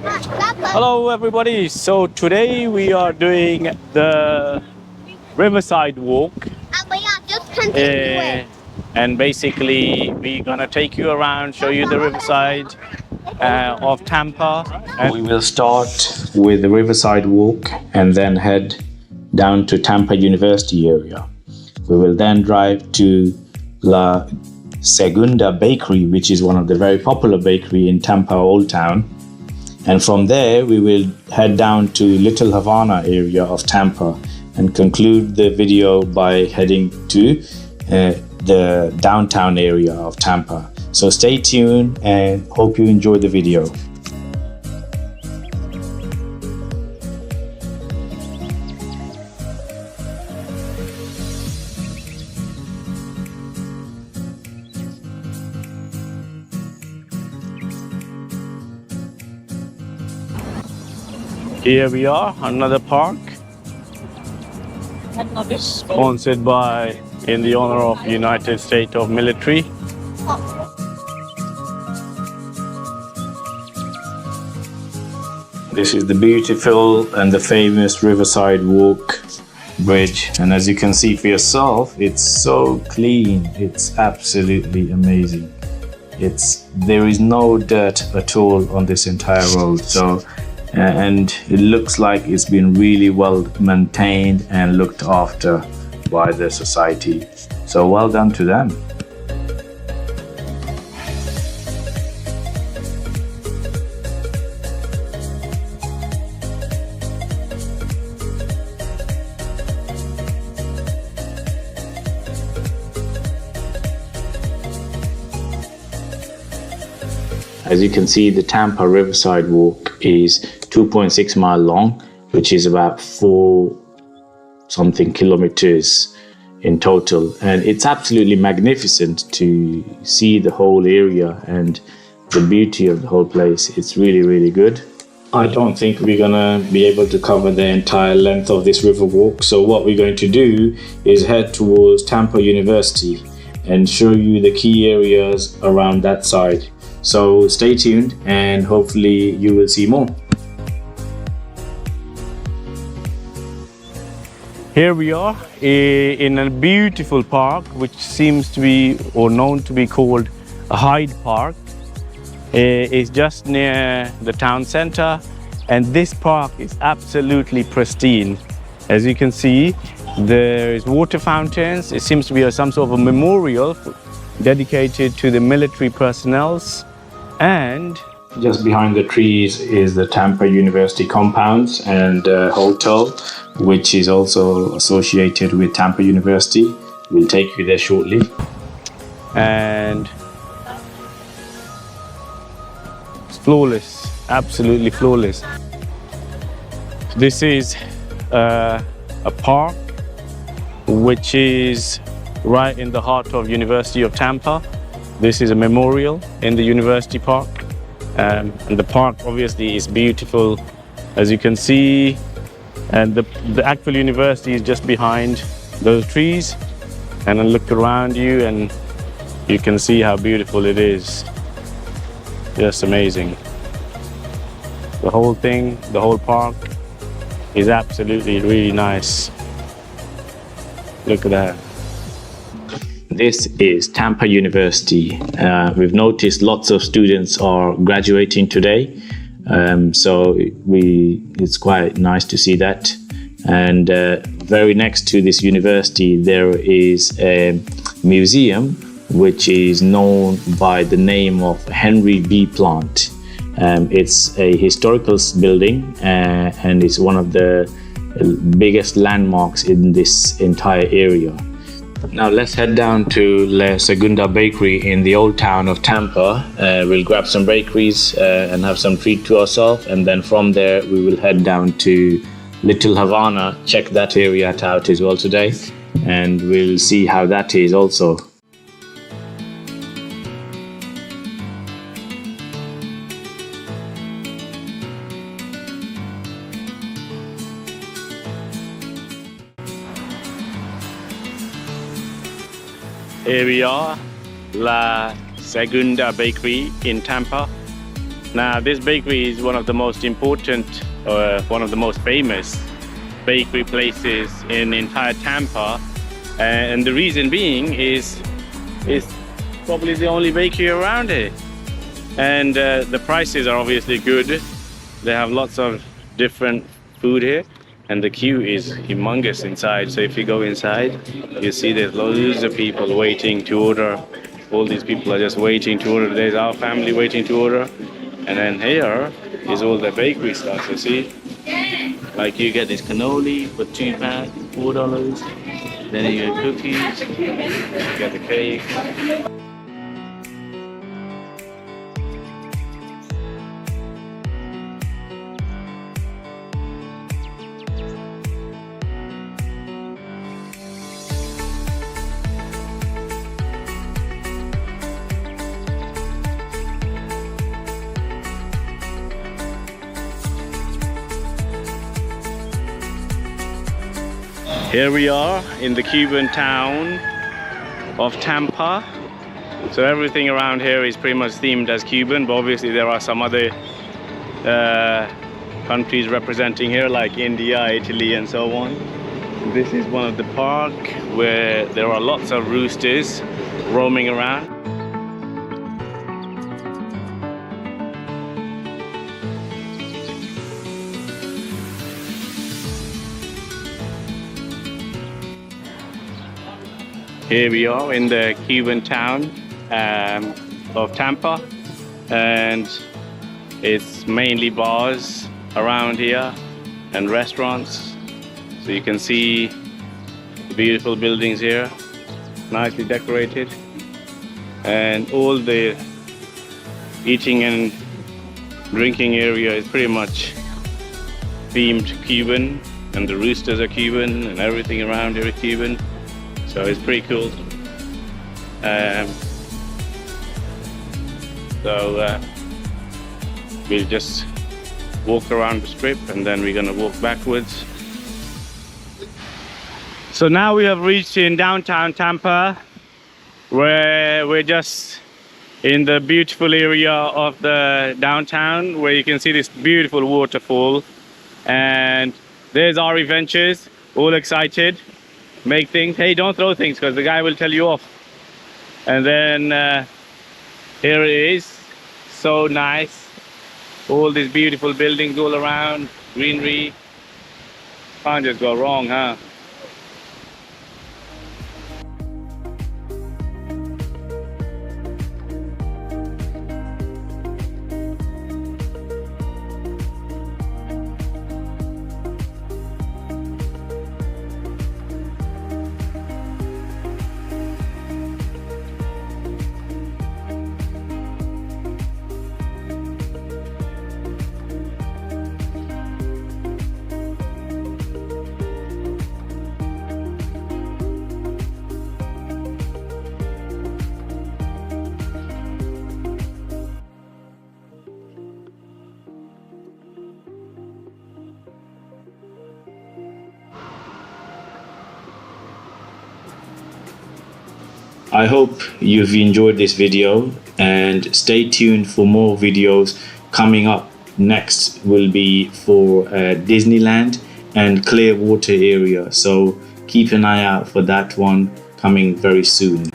Hello everybody, so today we are doing the Riverside Walk Just continue it. and basically we're gonna take you around, show you the riverside of Tampa. And we will start with the Riverside Walk and then head down to Tampa University area. We will then drive to La Segunda Bakery, which is one of the very popular bakery in Tampa Old Town. And from there, we will head down to Little Havana area of Tampa and conclude the video by heading to the downtown area of Tampa. So stay tuned and hope you enjoy the video. Here we are, another park, sponsored by, in the honor of United States of Military. This is the beautiful and the famous Riverside Walk bridge, and as you can see for yourself, it's so clean. It's absolutely amazing. There is no dirt at all on this entire road. And it looks like it's been really well maintained and looked after by the society. So well done to them. As you can see, the Tampa Riverside Walk is 2.6 miles long, which is about 4 something kilometers in total. And it's absolutely magnificent to see the whole area and the beauty of the whole place. It's really, really good. I don't think we're gonna be able to cover the entire length of this river walk. So what we're going to do is head towards Tampa University and show you the key areas around that side. So stay tuned and hopefully you will see more. Here we are in a beautiful park which seems to be or known to be called Hyde Park. It's just near the town center, and this park is absolutely pristine. As you can see, there is water fountains. It seems to be some sort of a memorial dedicated to the military personnel. And just behind the trees is the Tampa University compounds and hotel, which is also associated with Tampa University. We'll take you there shortly. And it's flawless, absolutely flawless. This is a park which is right in the heart of University of Tampa. This is a memorial in the University Park, and the park obviously is beautiful, as you can see, and the actual university is just behind those trees. And then look around you and you can see how beautiful it is. Just amazing. The whole thing, the whole park is absolutely really nice. Look at that. This is Tampa University. We've noticed lots of students are graduating today, so it's quite nice to see that. And very next to this university there is a museum which is known by the name of Henry B. Plant. It's a historical building and it's one of the biggest landmarks in this entire area. Now let's head down to La Segunda Bakery in the old town of Tampa. We'll grab some bakeries and have some treat to ourselves, and then from there we will head down to Little Havana, check that area out as well today, and we'll see how that is also. Here we are, La Segunda Bakery in Tampa. Now, this bakery is one of the most important, one of the most famous bakery places in entire Tampa, and the reason being is it's probably the only bakery around here, and the prices are obviously good. They have lots of different food here, and the queue is humongous inside. So if you go inside, you see there's loads of people waiting to order. All these people are just waiting to order. There's our family waiting to order, and then here is all the bakery stuff. You see, like you get this cannoli for £2, $4. Then you get cookies, you get the cake. Here we are in the Cuban town of Tampa. So everything around here is pretty much themed as Cuban, but obviously there are some other countries representing here, like India, Italy, and so on. This is one of the park where there are lots of roosters roaming around. Here we are in the Cuban town of Tampa, and it's mainly bars around here and restaurants. So you can see the beautiful buildings here, nicely decorated, and all the eating and drinking area is pretty much themed Cuban, and the roosters are Cuban, and everything around here is Cuban. So it's pretty cool. We'll just walk around the strip, and then we're gonna walk backwards. So now we have reached in downtown Tampa, where we're just in the beautiful area of the downtown, where you can see this beautiful waterfall. And there's our adventures, all excited. Make things. Hey, don't throw things, because the guy will tell you off. And then here it is. So nice. All these beautiful buildings all around, greenery. Can't just go wrong, huh? I hope you've enjoyed this video, and stay tuned for more videos coming up. Next will be for Disneyland and Clearwater area, so keep an eye out for that one coming very soon.